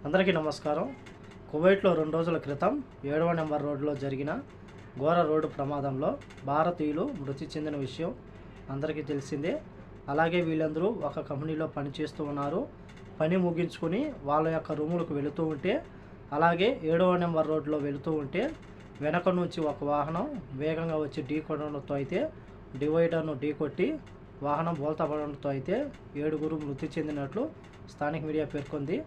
అందరికీ నమస్కారం. కువైట్లో 2 రోజుల క్రితం 7వ నెంబర్ రోడ్లో జరిగిన ఘోర రోడ్డు ప్రమాదంలో భారతీయులు మృతి చెందిన విషయం అందరికీ తెలిసిందే. అలాగే వీళ్ళందరూ ఒక కంపెనీలో పనిచేస్తూ ఉన్నారు. పని ముగించుకొని వాళ్ళ యొక్క రూములకు వెళుతూ ఉంటే, అలాగే 7వ నెంబర్ రోడ్లో వెళుతూ ఉంటే వెనక నుంచి ఒక వాహనం వేగంగా వచ్చి ఢీకొనడంతో అయితే డివైడర్ను ఢీకొట్టి వాహనం బోల్తా పడడంతో అయితే 7గురు మృతి చెందినట్లు స్థానిక మీడియా పేర్కొంది.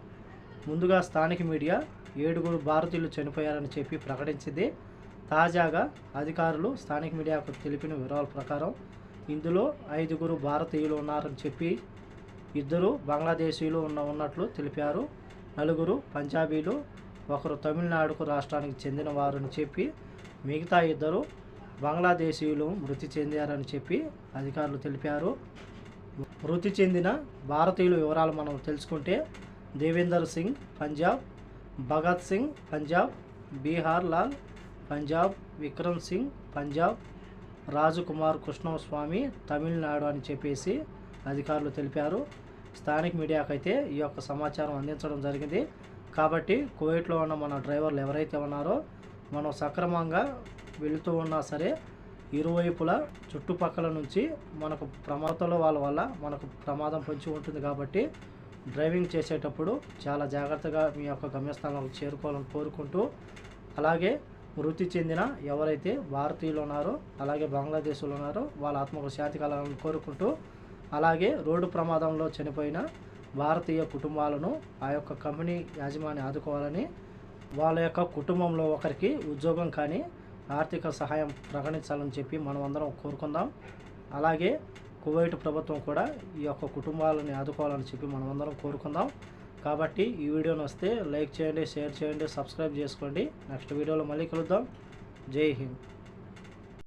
ముందుగా స్థానిక మీడియా 7గురు భారతీయులు చనిపోయారని చెప్పి ప్రకటించింది. తాజాగా అధికారులు స్థానిక మీడియాకు తెలిపిన వివరాల ప్రకారం ఇందులో 5గురు భారతీయులు ఉన్నారని చెప్పి 2 బంగ్లాదేశీయులు ఉన్నట్లు తెలిపారు. 4 పంజాబీలు, 1 తమిళనాడు రాష్ట్రానికి చెందిన వారని చెప్పి మిగతా 2 బంగ్లాదేశీయులు మృతి చెందారని చెప్పి అధికారులు తెలిపారు. మృతి చెందిన భారతీయుల వివరాలు మనం తెలుసుకుంటే, దేవేందర్ సింగ్ పంజాబ్, భగత్ సింగ్ పంజాబ్, బీహార్ లాల్ పంజాబ్, విక్రమ్ సింగ్ పంజాబ్, రాజకుమార్ కృష్ణస్వామి తమిళనాడు అని చెప్పేసి అధికారులు తెలిపారు. స్థానిక మీడియాకైతే ఈ యొక్క సమాచారం అందించడం జరిగింది. కాబట్టి కువైట్లో ఉన్న మన డ్రైవర్లు ఎవరైతే ఉన్నారో మనం సక్రమంగా వెళుతూ ఉన్నా సరే ఇరువైపులా చుట్టుపక్కల నుంచి మనకు ప్రమాదాల వల్ల మనకు ప్రమాదం పొంచి ఉంటుంది. కాబట్టి డ్రైవింగ్ చేసేటప్పుడు చాలా జాగ్రత్తగా మీ యొక్క గమ్యస్థానాలకు చేరుకోవాలని కోరుకుంటూ, అలాగే మృతి చెందిన ఎవరైతే భారతీయులు ఉన్నారో అలాగే బంగ్లాదేశీయులు ఉన్నారో వాళ్ళ ఆత్మకు శాంతి కలగాలని కోరుకుంటూ, అలాగే రోడ్డు ప్రమాదంలో చనిపోయిన భారతీయ కుటుంబాలను ఆ యొక్క కంపెనీ యాజమాన్యం ఆదుకోవాలని, వాళ్ళ యొక్క కుటుంబంలో ఒకరికి ఉద్యోగం కానీ ఆర్థిక సహాయం ప్రకటించాలని చెప్పి మనం అందరం కోరుకుందాం. అలాగే కువైట్ ప్రభుత్వం కూడా ఈ యొక్క కుటుంబాలను ఆదుకోవాలని చెప్పి మనం అందరం కోరుకుందాం. కాబట్టి ఈ వీడియోని వస్తే లైక్ చేయండి, షేర్ చేయండి, సబ్స్క్రైబ్ చేసుకోండి. నెక్స్ట్ వీడియోలో మళ్ళీ కలుద్దాం. జై హింద్.